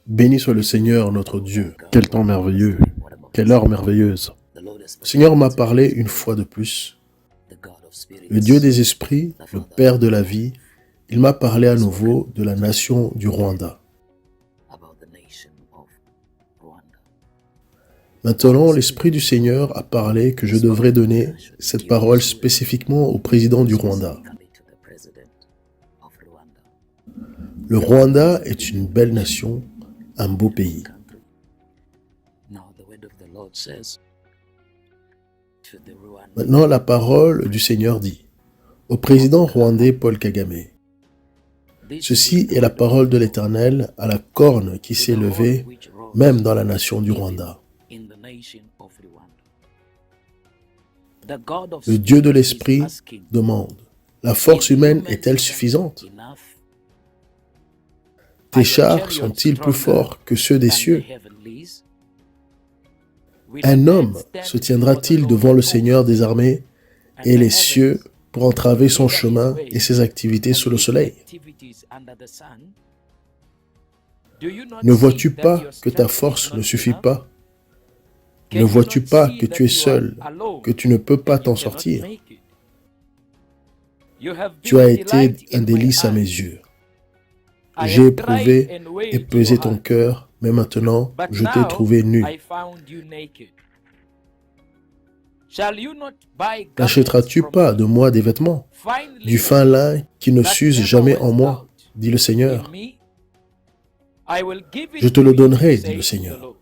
Béni soit le Seigneur notre Dieu. Quel temps merveilleux, quelle heure merveilleuse. Le Seigneur m'a parlé une fois de plus. Le Dieu des esprits, le Père de la vie, il m'a parlé à nouveau de la nation du Rwanda. Maintenant, l'Esprit du Seigneur a parlé que je devrais donner cette parole spécifiquement au président du Rwanda. Le Rwanda est une belle nation, un beau pays. Maintenant, la parole du Seigneur dit au président rwandais Paul Kagame, ceci est la parole de l'Éternel à la corne qui s'est levée, même dans la nation du Rwanda. Le Dieu de l'Esprit demande, la force humaine est-elle suffisante? Tes chars sont-ils plus forts que ceux des cieux? Un homme se tiendra-t-il devant le Seigneur des armées et les cieux pour entraver son chemin et ses activités sous le soleil? Ne vois-tu pas que ta force ne suffit pas? Ne vois-tu pas que tu es seul, que tu ne peux pas t'en sortir? Tu as été un délice à mes yeux. J'ai éprouvé et pesé ton cœur, mais maintenant, je t'ai trouvé nu. N'achèteras-tu pas de moi des vêtements, du fin lin qui ne s'use jamais en moi, dit le Seigneur? Je te le donnerai, dit le Seigneur.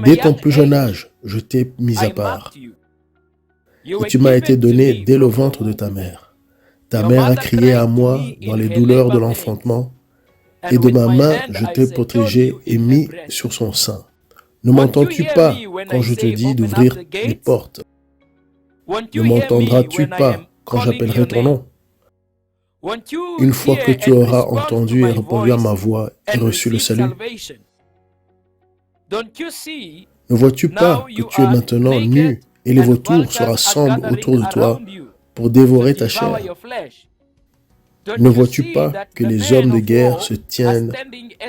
Dès ton plus jeune âge, je t'ai mis à part, et tu m'as été donné dès le ventre de ta mère. Ta mère a crié à moi dans les douleurs de l'enfantement, et de ma main je t'ai protégé et mis sur son sein. Ne m'entends-tu pas quand je te dis d'ouvrir les portes? Ne m'entendras-tu pas quand j'appellerai ton nom? Une fois que tu auras entendu et répondu à ma voix et reçu le salut, ne vois-tu pas que tu es maintenant nu et les vautours se rassemblent autour de toi pour dévorer ta chair? Ne vois-tu pas que les hommes de guerre se tiennent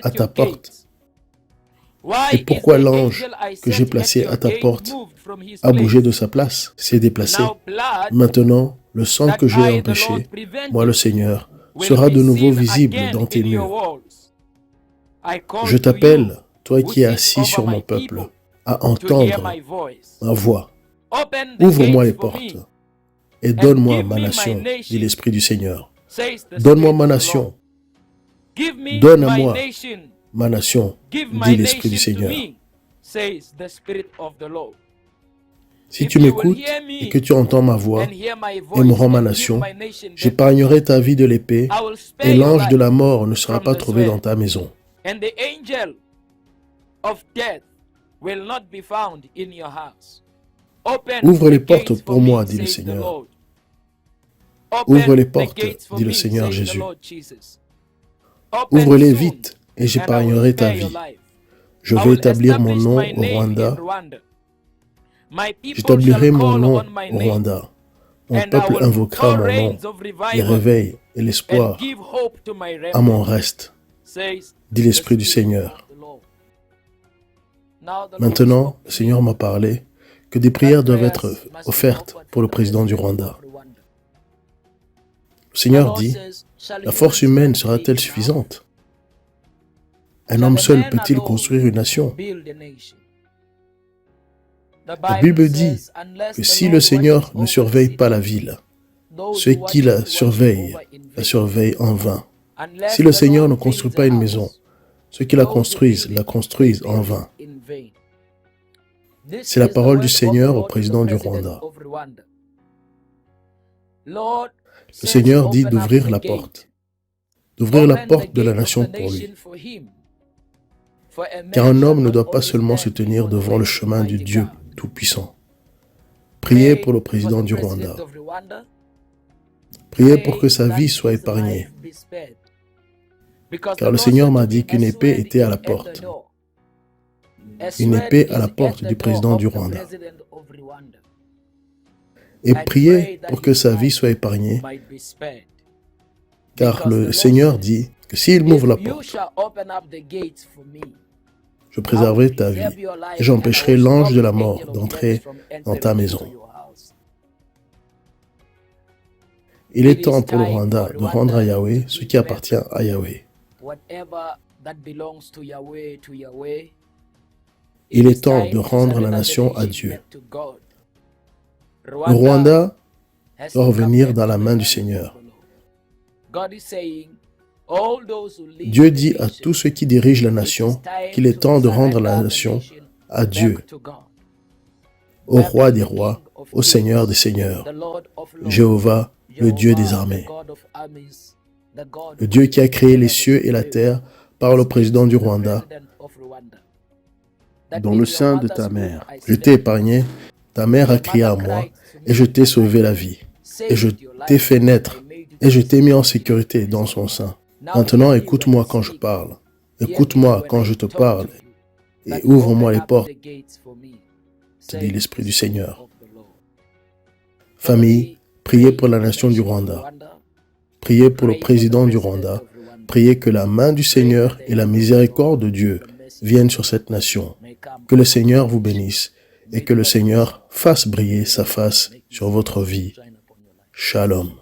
à ta porte? Et pourquoi l'ange que j'ai placé à ta porte a bougé de sa place, s'est déplacé? Maintenant, le sang que j'ai empêché, moi le Seigneur, sera de nouveau visible dans tes murs. Je t'appelle, toi qui es assis sur mon peuple, à entendre ma voix. Ouvre-moi les portes et donne-moi ma nation, dit l'Esprit du Seigneur. Donne-moi ma nation. Donne à moi ma nation, dit l'Esprit du Seigneur. Si tu m'écoutes et que tu entends ma voix et me rends ma nation, j'épargnerai ta vie de l'épée et l'ange de la mort ne sera pas trouvé dans ta maison. Ouvre les portes pour moi, dit le Seigneur. Ouvre les portes, dit le Seigneur Jésus. Ouvre-les vite et j'épargnerai ta vie. Je vais établir mon nom au Rwanda. J'établirai mon nom au Rwanda. Mon peuple invoquera mon nom, les réveils et l'espoir à mon reste, dit l'Esprit du Seigneur. Maintenant, le Seigneur m'a parlé que des prières doivent être offertes pour le président du Rwanda. Le Seigneur dit, la force humaine sera-t-elle suffisante? Un homme seul peut-il construire une nation? La Bible dit que si le Seigneur ne surveille pas la ville, ceux qui la surveillent en vain. Si le Seigneur ne construit pas une maison, ceux qui la construisent en vain. C'est la parole du Seigneur au président du Rwanda. Le Seigneur dit d'ouvrir la porte de la nation pour lui. Car un homme ne doit pas seulement se tenir devant le chemin du Dieu Tout-Puissant. Priez pour le président du Rwanda. Priez pour que sa vie soit épargnée. Car le Seigneur m'a dit qu'une épée était à la porte. Une épée à la porte du président du Rwanda. Et priez pour que sa vie soit épargnée. Car le Seigneur dit que s'il m'ouvre la porte, je préserverai ta vie et j'empêcherai l'ange de la mort d'entrer dans ta maison. Il est temps pour le Rwanda de rendre à Yahweh ce qui appartient à Yahweh. Il est temps de rendre la nation à Dieu. Le Rwanda doit revenir dans la main du Seigneur. Dieu dit à tous ceux qui dirigent la nation qu'il est temps de rendre la nation à Dieu, au roi des rois, au Seigneur des seigneurs, Jéhovah, le Dieu des armées, le Dieu qui a créé les cieux et la terre par le président du Rwanda. Dans le sein de ta mère, je t'ai épargné, ta mère a crié à moi, et je t'ai sauvé la vie, et je t'ai fait naître, et je t'ai mis en sécurité dans son sein. Maintenant, écoute-moi quand je parle, écoute-moi quand je te parle, et ouvre-moi les portes, te dit l'Esprit du Seigneur. Famille, priez pour la nation du Rwanda, priez pour le président du Rwanda, priez que la main du Seigneur et la miséricorde de Dieu viennent sur cette nation. Que le Seigneur vous bénisse et que le Seigneur fasse briller sa face sur votre vie. Shalom.